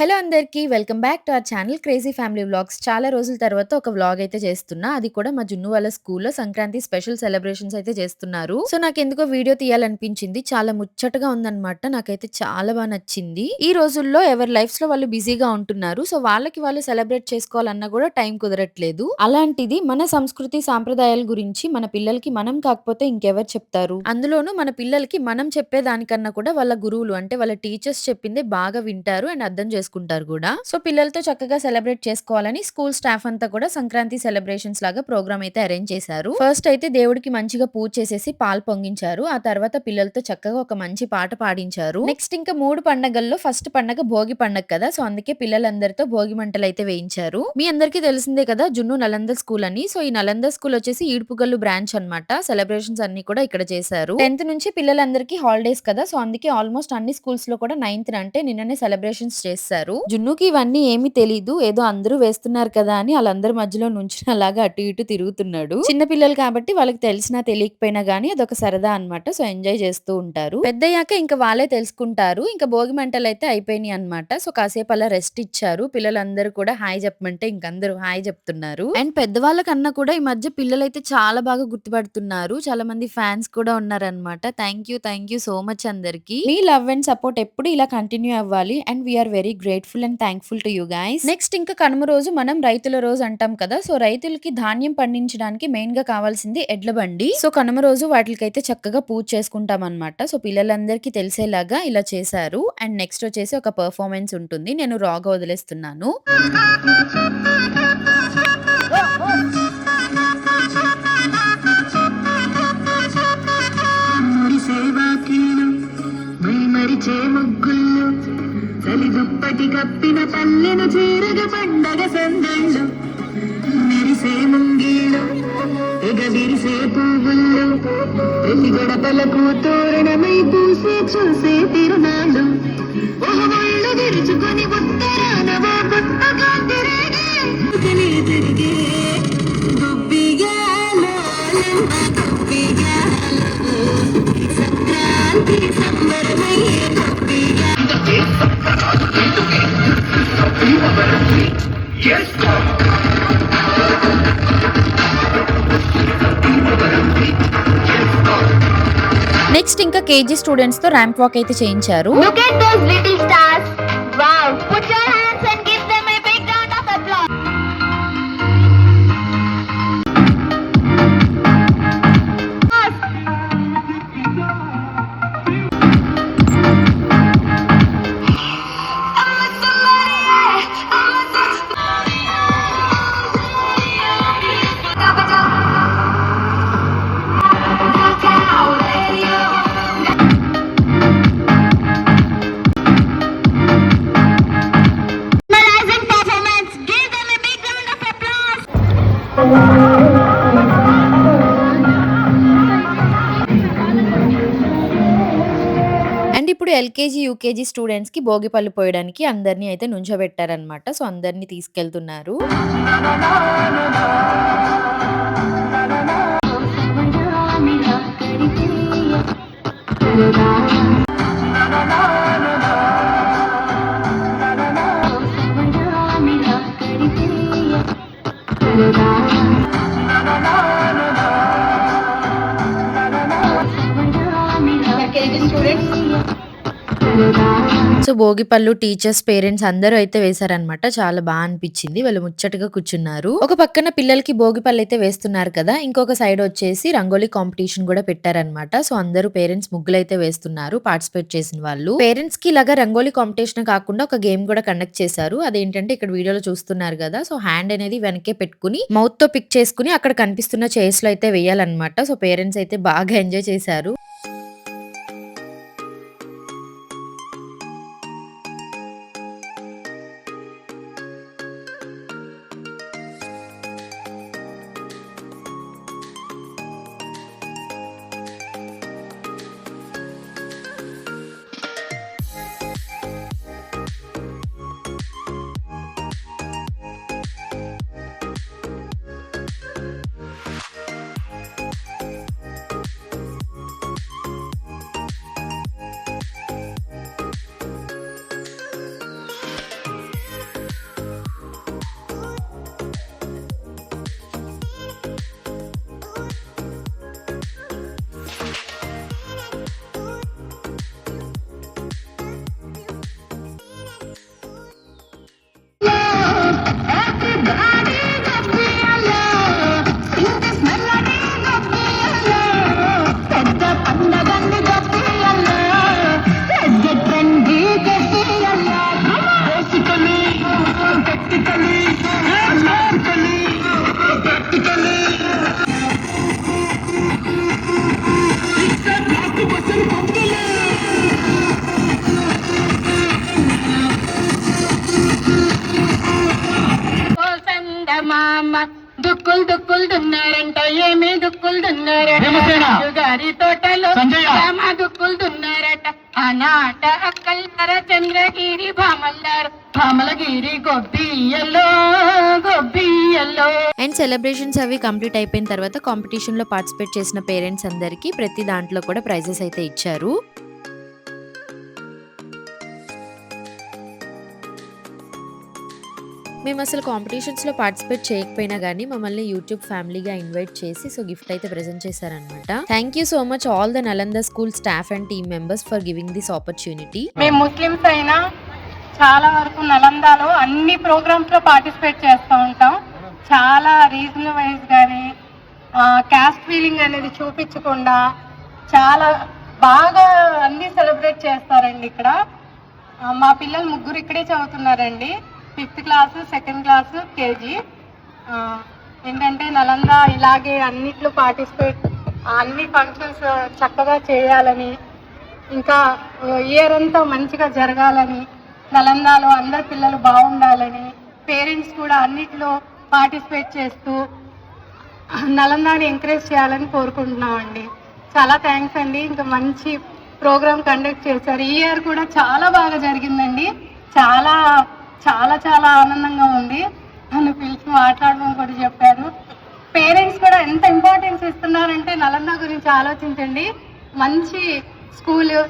Hello అందరికీ welcome back to our channel crazy family vlogs. చాలా రోజుల తర్వాత ఒక వ్లాగ్ అయితే చేస్తున్నా. అది కూడా మా జున్ను వాళ్ళ స్కూల్లో సంక్రాంతి స్పెషల్ సెలబ్రేషన్స్ అయితే చేస్తున్నారు. సో నాకెందుకో వీడియో తీయాలనిపించింది. చాలా ముచ్చటగా ఉందన్నమాట. నాకైతే చాలా బాగా నచ్చింది. ఈ రోజుల్లో ఎవరి లైఫ్స్ లో వాళ్ళు బిజీగా ఉంటున్నారు. సో వాళ్ళకి వాళ్ళు సెలబ్రేట్ చేసుకోవాలన్నా కూడా టైం కుదరట్లేదు. అలాంటిది మన సంస్కృతి సాంప్రదాయాల గురించి మన పిల్లలకి మనం కాకపోతే ఇంకెవరు చెప్తారు? అందులోనూ మన పిల్లలకి మనం చెప్పేదానికన్నా కూడా వాళ్ళ గురువులు అంటే వాళ్ళ టీచర్స్ చెప్పిందే బాగా వింటారు అండ్ అర్థం చేసుకుంటారు కూడా. సో పిల్లలతో చక్కగా సెలబ్రేట్ చేసుకోవాలని స్కూల్ స్టాఫ్ అంతా కూడా సంక్రాంతి సెలబ్రేషన్స్ లాగా ప్రోగ్రామ్ అయితే అరేంజ్ చేశారు. ఫస్ట్ అయితే దేవుడికి మంచిగా పూజ చేసేసి పాలు పొంగించారు. ఆ తర్వాత పిల్లలతో చక్కగా ఒక మంచి పాట పాడించారు. నెక్స్ట్ ఇంకా 3 పండగల్లో ఫస్ట్ పండగ భోగి పండగ కదా. సో అందుకే పిల్లలందరితో భోగి మంటలు అయితే వేయించారు. మీ అందరికీ తెలిసిందే కదా జున్ను నలంద స్కూల్ అని. సో ఈ నలంద స్కూల్ వచ్చేసి ఈడ్పుగల్లు బ్రాంచ్ అన్నమాట. సెలబ్రేషన్స్ అన్ని కూడా ఇక్కడ చేశారు. 10th నుంచి పిల్లలందరికీ హాలిడేస్ కదా. సో అందుకే ఆల్మోస్ట్ అన్ని స్కూల్స్ లో కూడా 9th అంటే నిన్ననే సెలబ్రేషన్స్ చేశారు. జున్నుకి ఇవన్నీ ఏమీ తెలీదు. ఏదో అందరూ వేస్తున్నారు కదా అని వాళ్ళందరి మధ్యలో నుంచి అలాగా అటు ఇటు తిరుగుతున్నాడు. చిన్న పిల్లలు కాబట్టి వాళ్ళకి తెలిసినా తెలియకపోయినా గానీ అదొక సరదా అన్నమాట. సో ఎంజాయ్ చేస్తూ ఉంటారు. పెద్దయ్యాక ఇంకా వాళ్ళే తెలుసుకుంటారు. ఇంకా భోగి మంటలు అయితే అయిపోయినాయి అన్నమాట. సో కాసేపు అలా రెస్ట్ ఇచ్చారు. పిల్లలందరూ కూడా హాయ్ చెప్పమంటే ఇంకందరూ హాయ్ చెప్తున్నారు. అండ్ పెద్దవాళ్ళ కన్నా కూడా ఈ మధ్య పిల్లలైతే చాలా బాగా గుర్తుపడుతున్నారు. చాలా మంది ఫ్యాన్స్ కూడా ఉన్నారనమాట. థ్యాంక్ యూ సో మచ్ అందరికి. మీ లవ్ అండ్ సపోర్ట్ ఎప్పుడు ఇలా కంటిన్యూ అవ్వాలి. And we are very grateful and thankful to you guys. Next ఇంకా కనుమ రోజు మనం రైతుల రోజు అంటాం కదా. సో రైతులకి ధాన్యం పండించడానికి మెయిన్ గా కావాల్సింది ఎడ్ల బండి. సో కనుమ రోజు వాటికైతే చక్కగా పూజ చేసుకుంటాం అనమాట. సో పిల్లలందరికీ తెలిసేలాగా ఇలా చేశారు. అండ్ నెక్స్ట్ వచ్చేసి ఒక పర్ఫార్మెన్స్ ఉంటుంది. నేను రాగా వదిలేస్తున్నాను. చలి దుప్పటి కప్పిన పల్లెను చీరగ పండగ సందళ్ళు మెరిసే ముంగీళ్ళు ఎగబిరిసే పువ్వుళ్ళు ప్రతి గడపలకు తోరణమై పూసే చూసే తిరునాళ్ళు ఒళ్ళు విరుచుకొని ఉత్తరాన కొత్తగా తిరిగే దుబ్బిగాలో సంక్రాంతి సంబరమయ్యే నెక్స్ట్ ఇంకా కేజీ స్టూడెంట్స్ తో ర్యాంప్ వాక్ అయితే చేయించారు. Look at those little stars. Wow. Put your hands and give them a big round of applause. And ఇప్పుడు ఎల్కేజీ యూకేజీ స్టూడెంట్స్ కి భోగి పళ్ళు పోయడానికి అందరినీ అయితే నుంచోబెట్టారనమాట. సో అందరినీ తీసుకెళ్తున్నారు. సో భోగిపళ్ళు టీచర్స్ పేరెంట్స్ అందరూ అయితే వేశారనమాట. చాలా బాగా అనిపించింది. వాళ్ళు ముచ్చటగా కూర్చున్నారు. ఒక పక్కన పిల్లలకి భోగిపళ్ళు అయితే వేస్తున్నారు కదా. ఇంకొక సైడ్ వచ్చేసి రంగోలీ కాంపిటీషన్ కూడా పెట్టారనమాట. సో అందరూ పేరెంట్స్ ముగ్గులు అయితే వేస్తున్నారు పార్టిసిపేట్ చేసిన వాళ్ళు. పేరెంట్స్ కి ఇలాగా రంగోలీ కాంపిటీషన్ కాకుండా ఒక గేమ్ కూడా కండక్ట్ చేశారు. అదేంటంటే ఇక్కడ వీడియోలో చూస్తున్నారు కదా. సో హ్యాండ్ అనేది వెనకే పెట్టుకుని మౌత్ తో పిక్ చేసుకుని అక్కడ కనిపిస్తున్న చైర్స్ లో అయితే వేయాలన్నమాట. సో పేరెంట్స్ అయితే బాగా ఎంజాయ్ చేశారు. దుక్కులు దుక్కులు దున్నారంట, ఏమి దుక్కులు దున్నారట, గారి తోటలో రామ దుక్కులు దున్నారట. ఆనాట అక్కల్లార చంద్రగిరి భామల్లారు, భామలగిరి గొబ్బియ్యలో గొబ్బియ్యలో. అండ్ సెలబ్రేషన్స్ అవి కంప్లీట్ అయిపోయిన తర్వాత కాంపిటీషన్ లో పార్టిసిపేట్ చేసిన పేరెంట్స్ అందరికి ప్రతి దాంట్లో కూడా ప్రైజెస్ అయితే ఇచ్చారు. మేము అసలు కాంపిటీషన్స్లో పార్టిసిపేట్ చేయకపోయినా కానీ మమ్మల్ని యూట్యూబ్ ఫ్యామిలీగా ఇన్వైట్ చేసి సో గిఫ్ట్ అయితే ప్రెజెంట్ చేశారనమాట. Thank you so much all the Nalanda school staff and team members for giving this opportunity. మేము ముస్లిమ్స్ అయినా చాలా వరకు నలందాలో అన్ని ప్రోగ్రామ్స్ లో పార్టిసిపేట్ చేస్తూ ఉంటాం. చాలా రీజన్ వైజ్ కానీ క్యాస్ట్ ఫీలింగ్ అనేది చూపించకుండా చాలా బాగా అన్ని సెలబ్రేట్ చేస్తారండి. ఇక్కడ మా పిల్లలు ముగ్గురు ఇక్కడే చదువుతున్నారండి, 5th class, 2nd class, KG. ఏంటంటే నలంద ఇలాగే అన్నిట్లో పార్టిసిపేట్, అన్ని ఫంక్షన్స్ చక్కగా చేయాలని, ఇంకా ఇయర్ అంతా మంచిగా జరగాలని, నలందాలో అందరు పిల్లలు బాగుండాలని, పేరెంట్స్ కూడా అన్నిట్లో పార్టిసిపేట్ చేస్తూ నలందాని ఎంకరేజ్ చేయాలని కోరుకుంటున్నామండి. చాలా థ్యాంక్స్ అండి. ఇంకా మంచి ప్రోగ్రామ్ కండక్ట్ చేశారు. ఈ ఇయర్ కూడా చాలా బాగా జరిగిందండి. చాలా చాలా చాలా ఆనందంగా ఉంది. నన్ను పిలిచి మాట్లాడమని కూడా చెప్పారు. పేరెంట్స్ కూడా ఎంత ఇంపార్టెన్స్ ఇస్తున్నారంటే నలంద గురించి ఆలోచించండి. మంచి స్కూలు,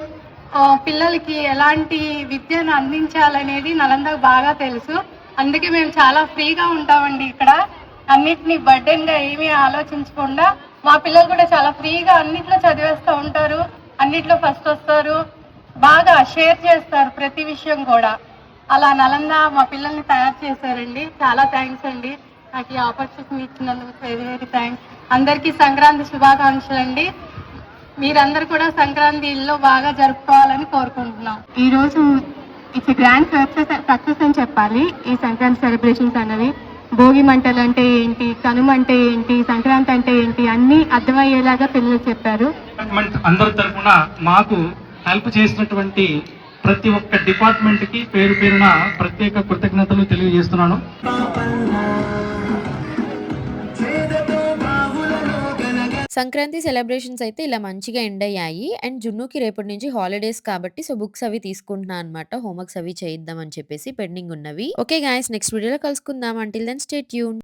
పిల్లలకి ఎలాంటి విద్యను అందించాలనేది నలందకు బాగా తెలుసు. అందుకే మేము చాలా ఫ్రీగా ఉంటామండి ఇక్కడ. అన్నిటినీ బర్డెన్గా ఏమీ ఆలోచించకుండా మా పిల్లలు కూడా చాలా ఫ్రీగా అన్నిట్లో చదివేస్తూ ఉంటారు, అన్నిట్లో ఫస్ట్ వస్తారు, బాగా షేర్ చేస్తారు ప్రతి విషయం కూడా. అలా నలంద మా పిల్లల్ని తయారు చేశారండి. చాలా థ్యాంక్స్ అండి. నాకు ఈ ఆపర్చునిటీ ఇచ్చినందుకు వెరీ వెరీ థ్యాంక్స్. అందరికీ సంక్రాంతి శుభాకాంక్షలు అండి. మీరందరూ కూడా సంక్రాంతిలో బాగా జరుపుకోవాలని కోరుకుంటున్నాం. ఈరోజు ఇట్స్ గ్రాండ్ సక్సెస్ అని చెప్పాలి. ఈ సంక్రాంతి సెలబ్రేషన్స్ అనేవి భోగి మంటలు అంటే ఏంటి, కనుమ అంటే ఏంటి, సంక్రాంతి అంటే ఏంటి అన్ని అర్థమయ్యేలాగా పిల్లలు చెప్పారు. అందరి తరఫున మాకు హెల్ప్ చేసినటువంటి ప్రతి ఒక్క డిపార్ట్మెంట్ కి పేరు పేరున ప్రత్యేక కృతజ్ఞతలు తెలియజేస్తున్నాను. సంక్రాంతి సెలబ్రేషన్స్ అయితే ఇలా మంచిగా ఎండ్ అయ్యాయి. అండ్ జున్నుకి రేపటి నుంచి హాలిడేస్ కాబట్టి సో బుక్స్ అవి తీసుకుంటున్నా అనమాట. హోంవర్క్స్ అవి చేయిద్దాం అని చెప్పేసి పెండింగ్ ఉన్నవి. ఓకే గాయస్, నెక్స్ట్ వీడియోలో కలుసుకుందాం. Until then stay tune.